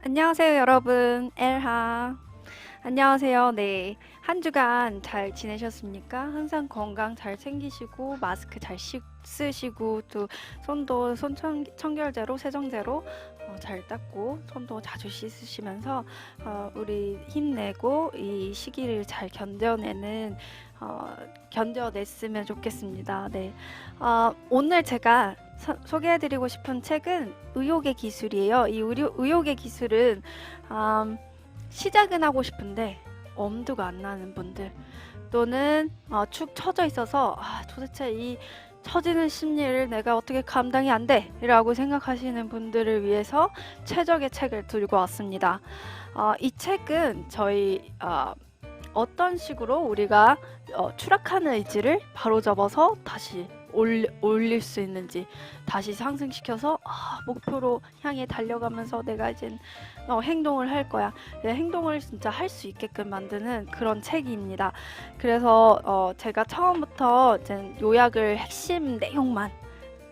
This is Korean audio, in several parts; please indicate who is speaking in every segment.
Speaker 1: 안녕하세요, 여러분. 엘하. 안녕하세요. 네. 한 주간 잘 지내셨습니까? 항상 건강 잘 챙기시고, 마스크 잘 쓰시고, 또 손도 청결제로, 세정제로 잘 닦고, 손도 자주 씻으시면서, 우리 힘내고, 이 시기를 잘 견뎌냈으면 좋겠습니다. 네. 오늘 제가 소개해드리고 싶은 책은 의욕의 기술이에요. 이 의욕의 기술은 시작은 하고 싶은데 엄두가 안 나는 분들, 또는 축 처져 있어서 도대체 이 처지는 심리를 내가 어떻게 감당이 안 돼! 라고 생각하시는 분들을 위해서 최적의 책을 들고 왔습니다. 이 책은 저희 어떤 식으로 우리가 추락하는 의지를 바로잡아서 다시 올릴 수 있는지, 다시 상승시켜서 목표로 향해 달려가면서 내가 이제 행동을 할 거야. 행동을 진짜 할 수 있게끔 만드는 그런 책입니다. 그래서 제가 처음부터 이제 요약을 핵심 내용만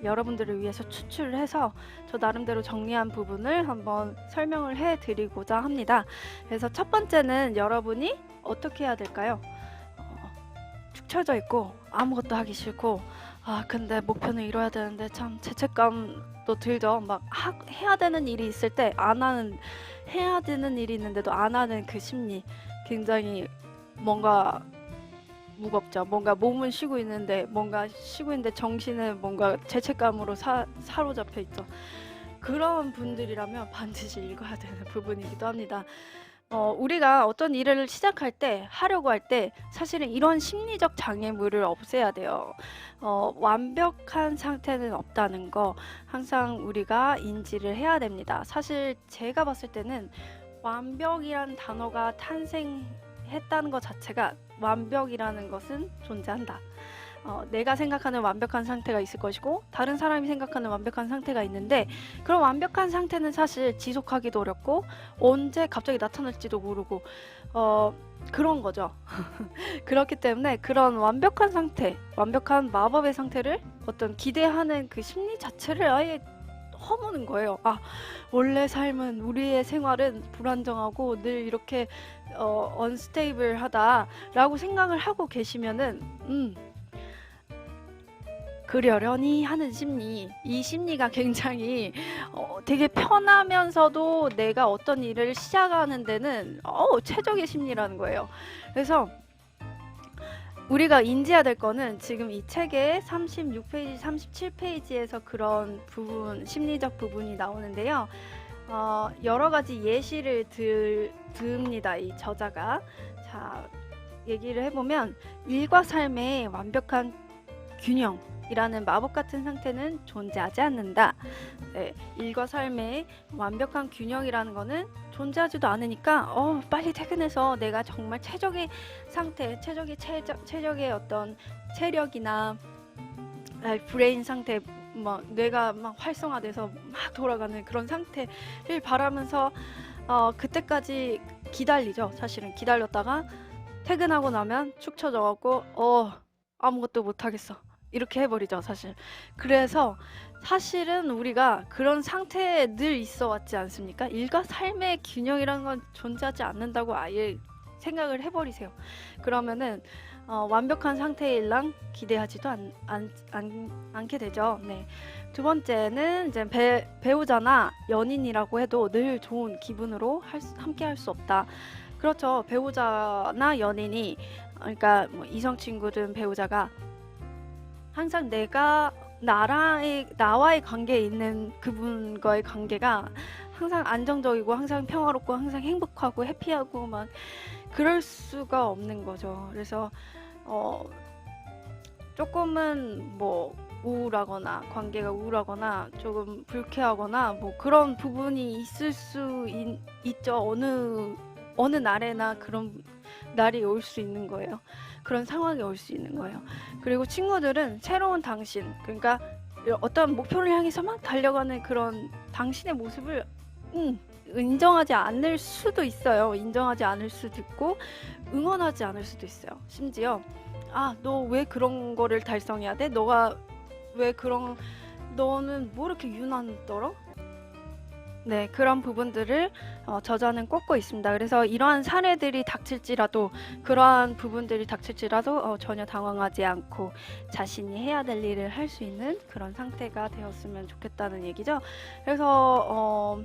Speaker 1: 여러분들을 위해서 추출을 해서 저 나름대로 정리한 부분을 한번 설명을 해드리고자 합니다. 그래서 첫 번째는 여러분이 어떻게 해야 될까요? 축 처져 있고 아무것도 하기 싫고 근데 목표는 이뤄야 되는데 참 죄책감도 들죠. 막 해야 되는 일이 있을 때 해야 되는 일이 있는데도 안 하는 그 심리, 굉장히 뭔가 무겁죠. 뭔가 몸은 쉬고 있는데 정신은 뭔가 죄책감으로 사로잡혀 있죠. 그런 분들이라면 반드시 읽어야 되는 부분이기도 합니다. 우리가 어떤 일을 시작할 때, 하려고 할 때 사실은 이런 심리적 장애물을 없애야 돼요. 완벽한 상태는 없다는 거 항상 우리가 인지를 해야 됩니다. 사실 제가 봤을 때는 완벽이란 단어가 탄생했다는 것 자체가, 완벽이라는 것은 존재한다. 내가 생각하는 완벽한 상태가 있을 것이고 다른 사람이 생각하는 완벽한 상태가 있는데, 그런 완벽한 상태는 사실 지속하기도 어렵고 언제 갑자기 나타날지도 모르고 그런 거죠. 그렇기 때문에 그런 완벽한 상태, 완벽한 마법의 상태를 어떤 기대하는 그 심리 자체를 아예 허무는 거예요. 원래 삶은, 우리의 생활은 불안정하고 늘 이렇게 언스테이블하다 라고 생각을 하고 계시면은 그러려니 하는 심리, 이 심리가 굉장히 되게 편하면서도 내가 어떤 일을 시작하는 데는 최적의 심리라는 거예요. 그래서 우리가 인지해야 될 거는, 지금 이 책의 36페이지, 37페이지에서 그런 부분, 심리적 부분이 나오는데요. 여러 가지 예시를 듭니다, 이 저자가. 자, 얘기를 해보면, 일과 삶의 완벽한 균형 이라는 마법 같은 상태는 존재하지 않는다. 네, 일과 삶의 완벽한 균형이라는 거는 존재하지도 않으니까 빨리 퇴근해서 내가 정말 최적의 상태, 최적의 어떤 체력이나 브레인 상태, 뇌가 막 활성화돼서 막 돌아가는 그런 상태를 바라면서 그때까지 기다리죠. 사실은 기다렸다가 퇴근하고 나면 축 처져갖고 아무것도 못하겠어, 이렇게 해버리죠, 사실. 그래서 사실은 우리가 그런 상태에 늘 있어 왔지 않습니까? 일과 삶의 균형이라는 건 존재하지 않는다고 아예 생각을 해버리세요. 그러면은 완벽한 상태일랑 기대하지도 않게 되죠. 네. 두 번째는 이제 배우자나 연인이라고 해도 늘 좋은 기분으로 함께 할 수 없다. 그렇죠. 배우자나 연인이, 그러니까 뭐 이성 친구든 배우자가 항상 나와의 관계에 있는 그분과의 관계가 항상 안정적이고 항상 평화롭고 항상 행복하고 해피하고 막 그럴 수가 없는 거죠. 그래서 조금은 뭐 관계가 우울하거나 조금 불쾌하거나 뭐 그런 부분이 있을 수 있죠. 어느 날에나 그런 날이 올 수 있는 거예요. 그런 상황이 올 수 있는 거예요. 그리고 친구들은 새로운 당신, 그러니까 어떤 목표를 향해서 막 달려가는 그런 당신의 모습을 인정하지 않을 수도 있어요. 인정하지 않을 수도 있고 응원하지 않을 수도 있어요. 심지어 너 왜 그런 거를 달성해야 돼? 너는 뭐 이렇게 유난 떨어? 네, 그런 부분들을 저자는 꼽고 있습니다. 그래서 이러한 사례들이 닥칠지라도 그러한 부분들이 닥칠지라도 전혀 당황하지 않고 자신이 해야 될 일을 할 수 있는 그런 상태가 되었으면 좋겠다는 얘기죠. 그래서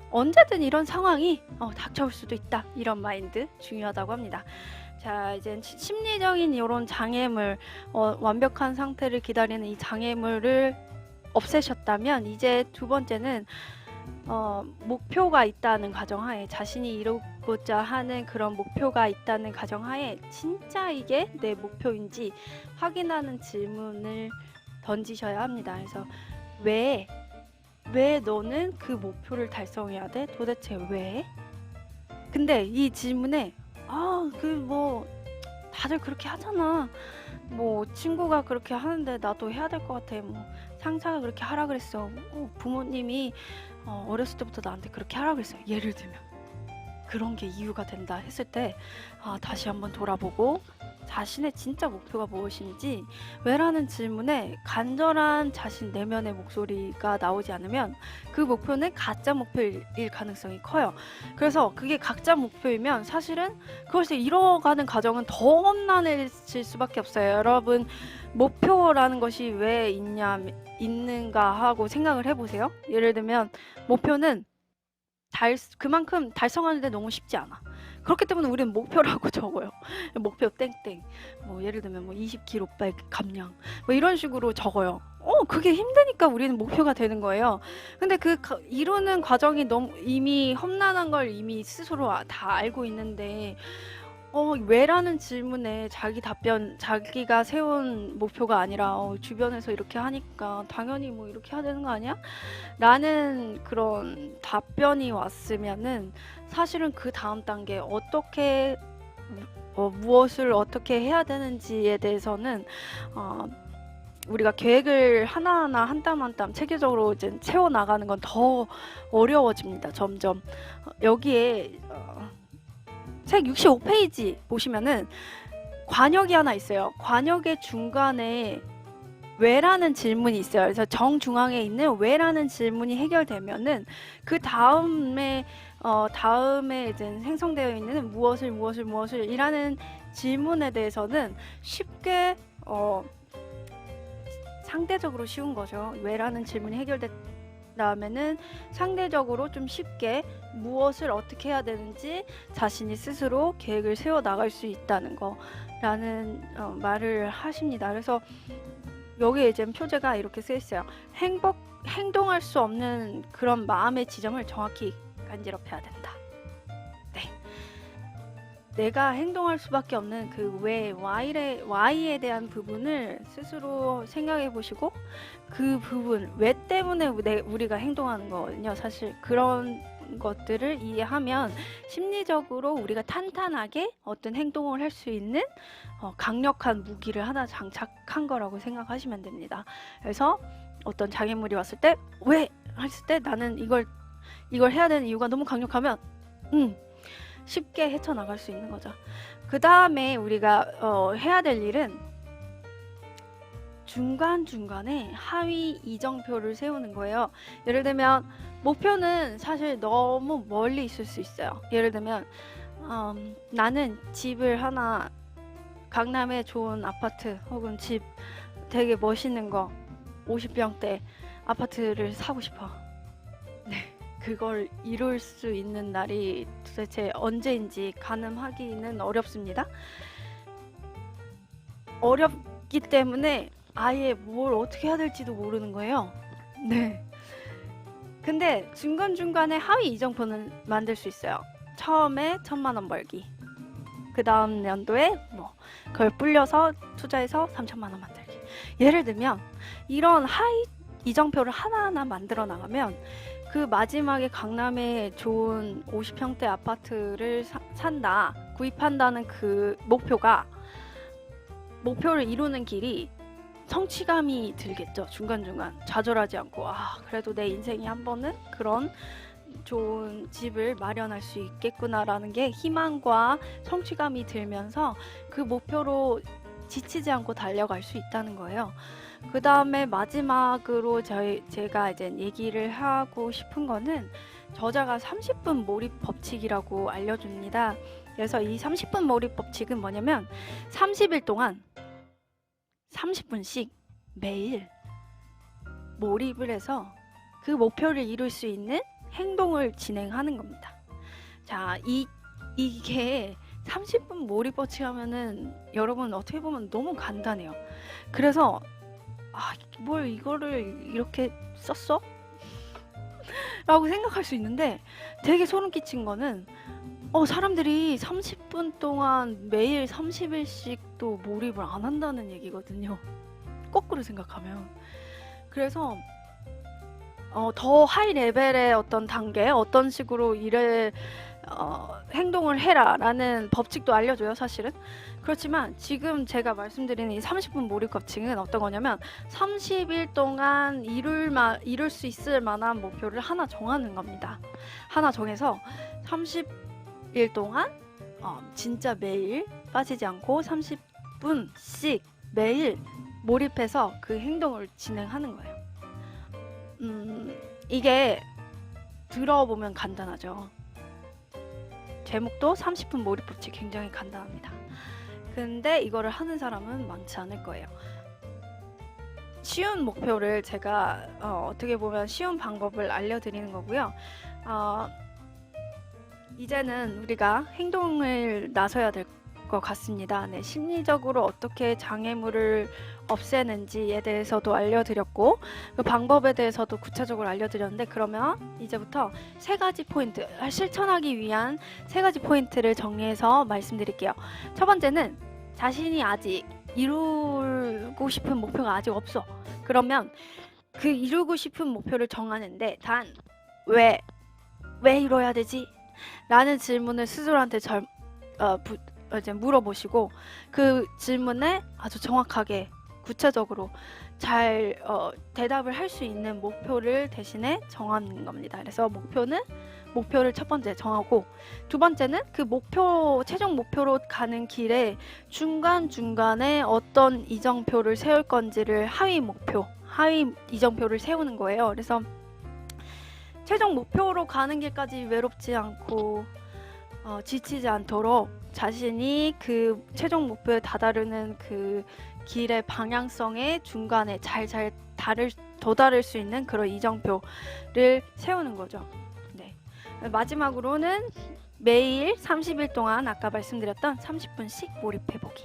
Speaker 1: 언제든 이런 상황이 닥쳐올 수도 있다. 이런 마인드 중요하다고 합니다. 자, 이제 심리적인 이런 장애물, 완벽한 상태를 기다리는 이 장애물을 없애셨다면 이제 두 번째는 목표가 있다는 가정하에, 자신이 이루고자 하는 그런 목표가 있다는 가정하에 진짜 이게 내 목표인지 확인하는 질문을 던지셔야 합니다. 그래서 왜 너는 그 목표를 달성해야 돼? 도대체 왜? 근데 이 질문에 다들 그렇게 하잖아. 뭐 친구가 그렇게 하는데 나도 해야 될 것 같아. 뭐 상사가 그렇게 하라 그랬어. 부모님이 어렸을 때부터 나한테 그렇게 하라 그랬어요. 예를 들면 그런 게 이유가 된다 했을 때 다시 한번 돌아보고 자신의 진짜 목표가 무엇인지, 왜라는 질문에 간절한 자신 내면의 목소리가 나오지 않으면 그 목표는 가짜 목표일 가능성이 커요. 그래서 그게 가짜 목표이면 사실은 그것을 이뤄가는 과정은 더 험난해질 수밖에 없어요. 여러분, 목표라는 것이 왜 있는가 하고 생각을 해보세요. 예를 들면 목표는 그만큼 달성하는데 너무 쉽지 않아. 그렇기 때문에 우리는 목표라고 적어요. 목표 땡땡. 뭐 예를 들면 뭐 20kg 빼기 감량. 뭐 이런 식으로 적어요. 그게 힘드니까 우리는 목표가 되는 거예요. 근데 이루는 과정이 너무 이미 험난한 걸 이미 스스로 다 알고 있는데 왜라는 질문에 자기가 세운 목표가 아니라 주변에서 이렇게 하니까 당연히 뭐 이렇게 해야 되는 거 아니야? 라는 그런 답변이 왔으면은 사실은 그 다음 단계 무엇을 어떻게 해야 되는지에 대해서는 우리가 계획을 하나하나 한 땀 한 땀 체계적으로 이제 채워나가는 건 더 어려워집니다. 점점. 여기에 책 65페이지 보시면은 관역이 하나 있어요. 관역의 중간에 왜라는 질문이 있어요. 그래서 정중앙에 있는 왜라는 질문이 해결되면은 그 다음에 이제 생성되어 있는 무엇을 이라는 질문에 대해서는 쉽게 상대적으로 쉬운 거죠. 왜라는 질문이 해결됐다면은 상대적으로 좀 쉽게 무엇을 어떻게 해야 되는지 자신이 스스로 계획을 세워 나갈 수 있다는 거라는 말을 하십니다. 그래서 여기에 이제 표제가 이렇게 쓰여 있어요. 행동할 수 없는 그런 마음의 지점을 정확히 간지럽혀야 된다. 네. 내가 행동할 수밖에 없는 그 Y에 대한 부분을 스스로 생각해 보시고, 그 부분, 왜 때문에 우리가 행동하는 거거든요. 사실 그런 것들을 이해하면 심리적으로 우리가 탄탄하게 어떤 행동을 할 수 있는 강력한 무기를 하나 장착한 거라고 생각하시면 됩니다. 그래서 어떤 장애물이 왔을 때 왜? 했을 때 나는 이걸 해야 되는 이유가 너무 강력하면 쉽게 헤쳐나갈 수 있는 거죠. 그 다음에 우리가 해야 될 일은 중간중간에 하위 이정표를 세우는 거예요. 예를 들면 목표는 사실 너무 멀리 있을 수 있어요. 예를 들면 나는 집을 하나, 강남에 좋은 아파트 혹은 집 되게 멋있는 거 50평대 아파트를 사고 싶어. 네, 그걸 이룰 수 있는 날이 도대체 언제인지 가늠하기는 어렵습니다. 어렵기 때문에 아예 뭘 어떻게 해야 될지도 모르는 거예요. 네. 근데 중간중간에 하위 이정표는 만들 수 있어요. 처음에 1,000,000원 벌기. 그 다음 연도에 그걸 불려서 투자해서 3,000,000원 만들기. 예를 들면 이런 하위 이정표를 하나하나 만들어 나가면 그 마지막에 강남에 좋은 50평대 아파트를 구입한다는 그 목표를 이루는 길이 성취감이 들겠죠. 중간중간 좌절하지 않고 그래도 내 인생에 한 번은 그런 좋은 집을 마련할 수 있겠구나라는 게 희망과 성취감이 들면서 그 목표로 지치지 않고 달려갈 수 있다는 거예요. 그 다음에 마지막으로 제가 이제 얘기를 하고 싶은 거는 저자가 30분 몰입 법칙이라고 알려줍니다. 그래서 이 30분 몰입 법칙은 뭐냐면 30일 동안 30분씩 매일 몰입을 해서 그 목표를 이룰 수 있는 행동을 진행하는 겁니다. 자, 이게 30분 몰입 법칙 하면은 여러분 어떻게 보면 너무 간단해요. 그래서 뭘 이거를 이렇게 썼어? 라고 생각할 수 있는데 되게 소름 끼친 거는 사람들이 30분 동안 매일 30일씩 또 몰입을 안 한다는 얘기거든요. 거꾸로 생각하면. 그래서 더 하이 레벨의 어떤 단계, 어떤 식으로 행동을 해라 라는 법칙도 알려줘요, 사실은. 그렇지만 지금 제가 말씀드리는 이 30분 몰입 법칙은 어떤 거냐면 30일 동안 이룰 수 있을 만한 목표를 하나 정하는 겁니다. 하나 정해서 30일 동안 진짜 매일 빠지지 않고 30분씩 매일 몰입해서 그 행동을 진행하는 거예요. 이게 들어보면 간단하죠. 제목도 30분 몰입 법칙 굉장히 간단합니다. 근데 이거를 하는 사람은 많지 않을 거예요. 쉬운 목표를 제가 어떻게 보면 쉬운 방법을 알려드리는 거고요. 이제는 우리가 행동을 나서야 될 것 같습니다. 네, 심리적으로 어떻게 장애물을 없애는지에 대해서도 알려드렸고 그 방법에 대해서도 구체적으로 알려드렸는데, 그러면 이제부터 세 가지 포인트, 실천하기 위한 세 가지 포인트를 정리해서 말씀드릴게요. 첫 번째는 자신이 아직 이루고 싶은 목표가 아직 없어. 그러면 그 이루고 싶은 목표를 정하는데 단 왜 이뤄야 되지? 라는 질문을 스스로한테 이제 물어보시고 그 질문에 아주 정확하게 구체적으로 잘 대답을 할 수 있는 목표를 대신에 정하는 겁니다. 그래서 목표를 첫 번째 정하고, 두 번째는 그 최종 목표로 가는 길에 중간중간에 어떤 이정표를 세울 건지를 하위 이정표를 세우는 거예요. 그래서 최종 목표로 가는 길까지 외롭지 않고 지치지 않도록 자신이 그 최종 목표에 다다르는 그 길의 방향성에 중간에 잘 도달할 수 있는 그런 이정표를 세우는 거죠. 네. 마지막으로는 매일 30일 동안 아까 말씀드렸던 30분씩 몰입해보기.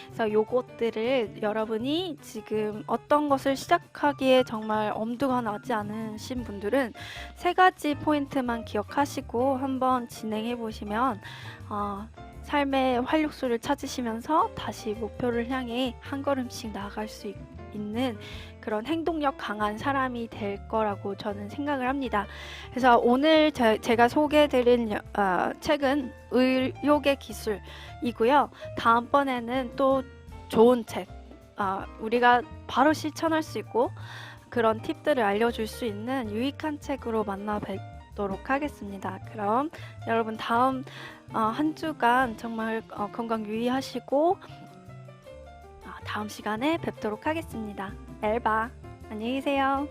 Speaker 1: 그래서 요것들을 여러분이 지금 어떤 것을 시작하기에 정말 엄두가 나지 않으신 분들은 세 가지 포인트만 기억하시고 한번 진행해보시면 삶의 활력소를 찾으시면서 다시 목표를 향해 한 걸음씩 나아갈 수 있는 그런 행동력 강한 사람이 될 거라고 저는 생각을 합니다. 그래서 오늘 제가 소개해드린 책은 의욕의 기술이고요. 다음번에는 또 좋은 책, 우리가 바로 실천할 수 있고 그런 팁들을 알려줄 수 있는 유익한 책으로 만나 뵙도록 하겠습니다. 그럼 여러분 다음 한 주간 정말 건강 유의하시고 다음 시간에 뵙도록 하겠습니다. 엘바, 안녕히 계세요.